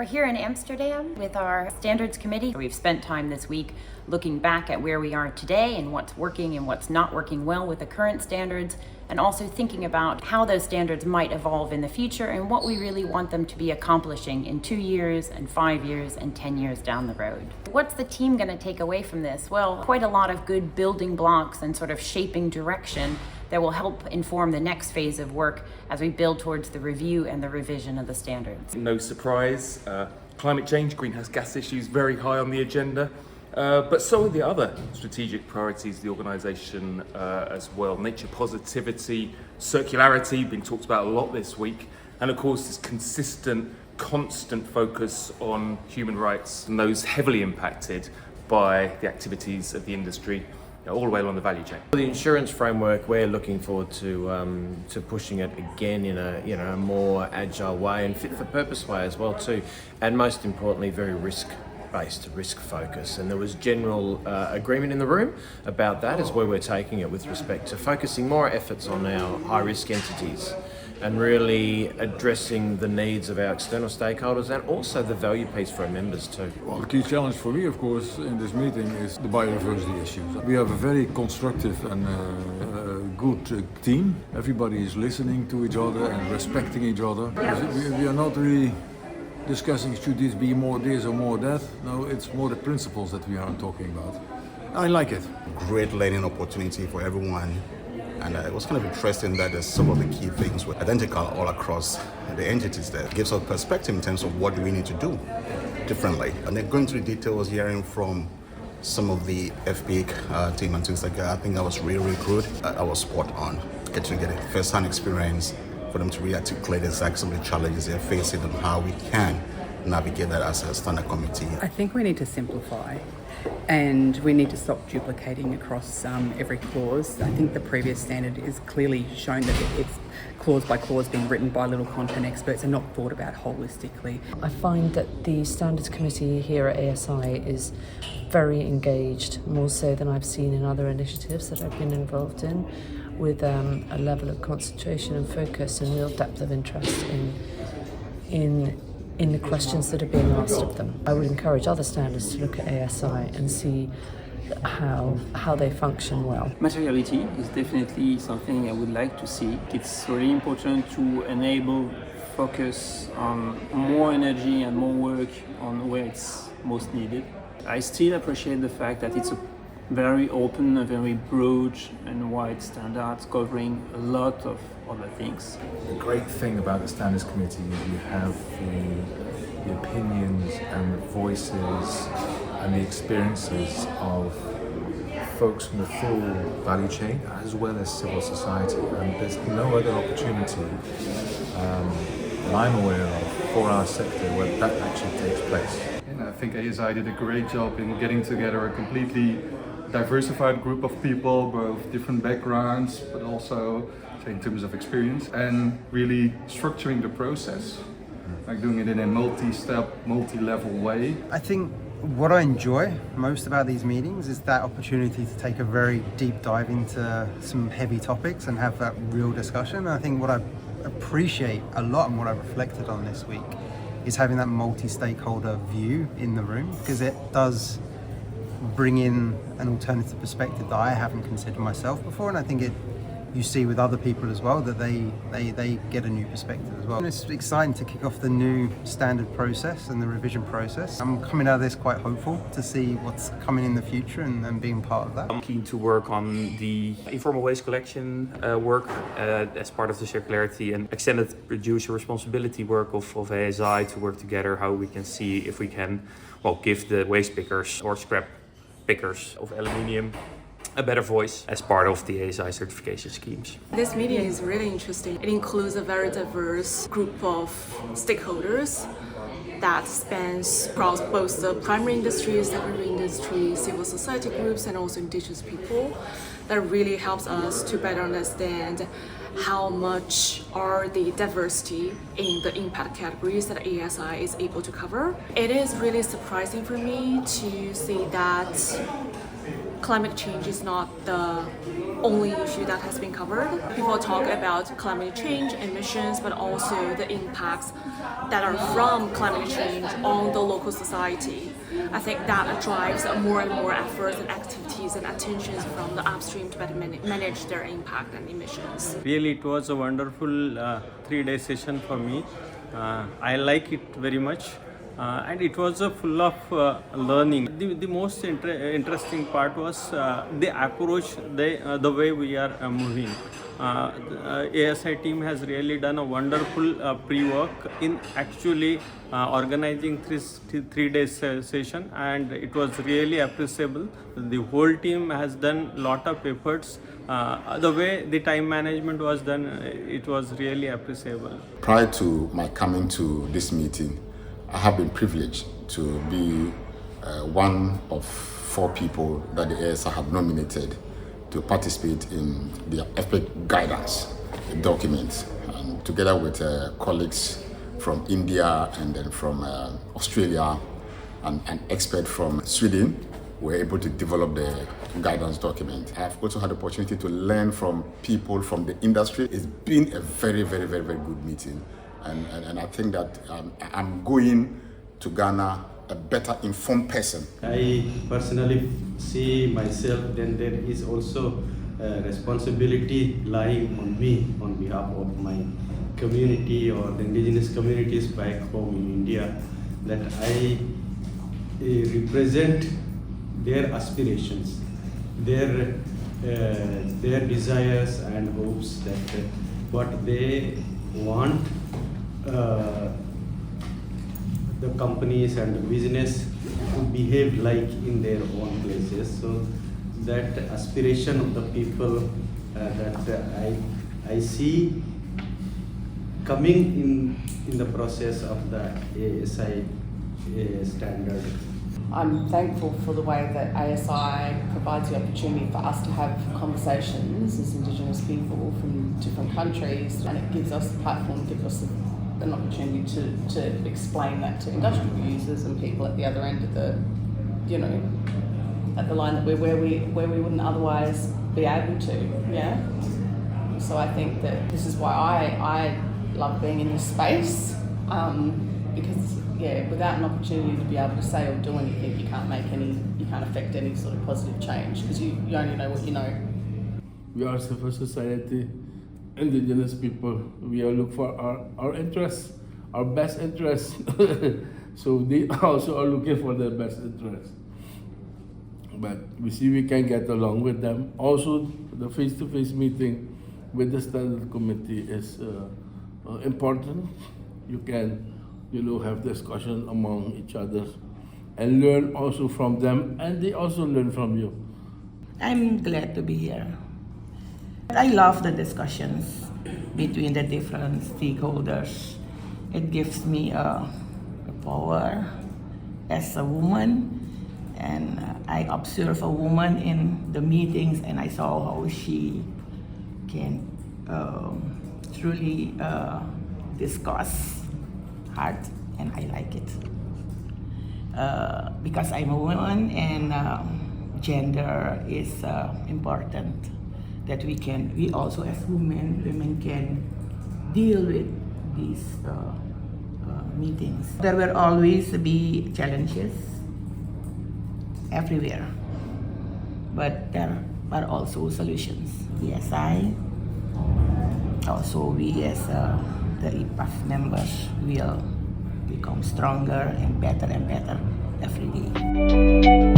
We're here in Amsterdam with our Standards Committee. We've spent time this week looking back at where we are today and what's working and what's not working well with the current standards, and also thinking about how those standards might evolve in the future and what we really want them to be accomplishing in 2 years and 5 years and 10 years down the road. What's the team going to take away from this? Well, quite a lot of good building blocks and sort of shaping direction that will help inform the next phase of work as we build towards the review and the revision of the standards. No surprise, climate change, greenhouse gas issues very high on the agenda, but so are the other strategic priorities of the organisation as well. Nature positivity, circularity, being talked about a lot this week, and of course this constant focus on human rights and those heavily impacted by the activities of the industry all the way along the value chain. The insurance framework, we're looking forward to pushing it again in a more agile way and fit for purpose way as well too, and most importantly very risk-based, risk focus. And there was general agreement in the room about that as where we're taking it with respect to focusing more efforts on our high-risk entities and really addressing the needs of our external stakeholders and also the value piece for our members too. Well, the key challenge for me, of course, in this meeting is the biodiversity issues. We have a very constructive and good team. Everybody is listening to each other and respecting each other. We are not really discussing should this be more this or more that. No, it's more the principles that we are talking about. I like it. Great learning opportunity for everyone. And it was kind of interesting that some of the key things were identical all across the entities there. It gives us perspective in terms of what do we need to do differently. And then going through the details, hearing from some of the FPIC team and things like that, I think that was really good. I was spot on. Getting to get a first-hand experience for them to really articulate exactly some of the challenges they're facing and how we can navigate that as a standard committee. I think we need to simplify. And we need to stop duplicating across every clause. I think the previous standard is clearly shown that it's clause by clause being written by little content experts and not thought about holistically. I find that the Standards Committee here at ASI is very engaged, more so than I've seen in other initiatives that I've been involved in, with a level of concentration and focus and real depth of interest in the questions that are being asked of them. I would encourage other standards to look at ASI and see how they function well. Materiality is definitely something I would like to see. It's really important to enable focus on more energy and more work on where it's most needed. I still appreciate the fact that it's a very open, a very broad and wide standards covering a lot of other things. The great thing about the Standards Committee is you have the opinions and the voices and the experiences of folks from the full value chain as well as civil society, and there's no other opportunity that I'm aware of for our sector where that actually takes place. And I think ASI did a great job in getting together a completely diversified group of people, both different backgrounds, but also in terms of experience, and really structuring the process, like doing it in a multi-step, multi-level way. I think what I enjoy most about these meetings is that opportunity to take a very deep dive into some heavy topics and have that real discussion. And I think what I appreciate a lot and what I've reflected on this week is having that multi-stakeholder view in the room, because it does bring in an alternative perspective that I haven't considered myself before, and I think you see with other people as well that they get a new perspective as well. And it's exciting to kick off the new standard process and the revision process. I'm coming out of this quite hopeful to see what's coming in the future and being part of that. I'm keen to work on the informal waste collection work as part of the circularity and extended producer responsibility work of ASI, to work together how we can see if we can give the waste pickers or scrap pickers of aluminium a better voice as part of the ASI certification schemes. This meeting is really interesting. It includes a very diverse group of stakeholders that spans across both the primary industry, secondary industry, civil society groups, and also indigenous people. That really helps us to better understand how much are the diversity in the impact categories that ASI is able to cover. It is really surprising for me to see that climate change is not the only issue that has been covered. People talk about climate change, emissions, but also the impacts that are from climate change on the local society. I think that drives more and more efforts and activities and attentions from the upstream to better manage their impact and emissions. Really, it was a wonderful 3-day session for me. I like it very much. And it was full of learning. The most interesting part was the approach, the way we are moving. The ASI team has really done a wonderful pre-work in actually organizing three-day session, and it was really appreciable. The whole team has done lot of efforts. The way the time management was done, it was really appreciable. Prior to my coming to this meeting, I have been privileged to be one of 4 people that the ASI have nominated to participate in the EPIC guidance document, and together with colleagues from India and then from Australia and an expert from Sweden, we're able to develop the guidance document. I've also had the opportunity to learn from people from the industry. It's been a very, very, very, very good meeting. And I think that I'm going to Ghana a better informed person. I personally see myself, then there is also a responsibility lying on me on behalf of my community or the indigenous communities back home in India, that I represent their aspirations, their desires and hopes, that what they want the companies and the business to behave like in their own places. So that aspiration of the people that I see coming in the process of the ASI standard. I'm thankful for the way that ASI provides the opportunity for us to have conversations as Indigenous people from different countries, and it gives us a platform, gives us an opportunity to explain that to industrial users and people at the other end of the, at the line that where we wouldn't otherwise be able to, yeah. So I think that this is why I love being in this space, because without an opportunity to be able to say or do anything, you can't affect any sort of positive change, because you only know what you know. We are civil society, indigenous people. We are look for our interests, our best interests. So they also are looking for their best interests. But we see we can get along with them. Also, the face-to-face meeting with the Standard Committee is important. You can have discussion among each other and learn also from them, and they also learn from you. I'm glad to be here. I love the discussions between the different stakeholders. It gives me a power as a woman, and I observe a woman in the meetings, and I saw how she can truly discuss hard, and I like it. Because I'm a woman, and gender is important. That we also as women can deal with these meetings. There will always be challenges everywhere, but there are also solutions. ASI, also we as the EPAF members will become stronger and better every day.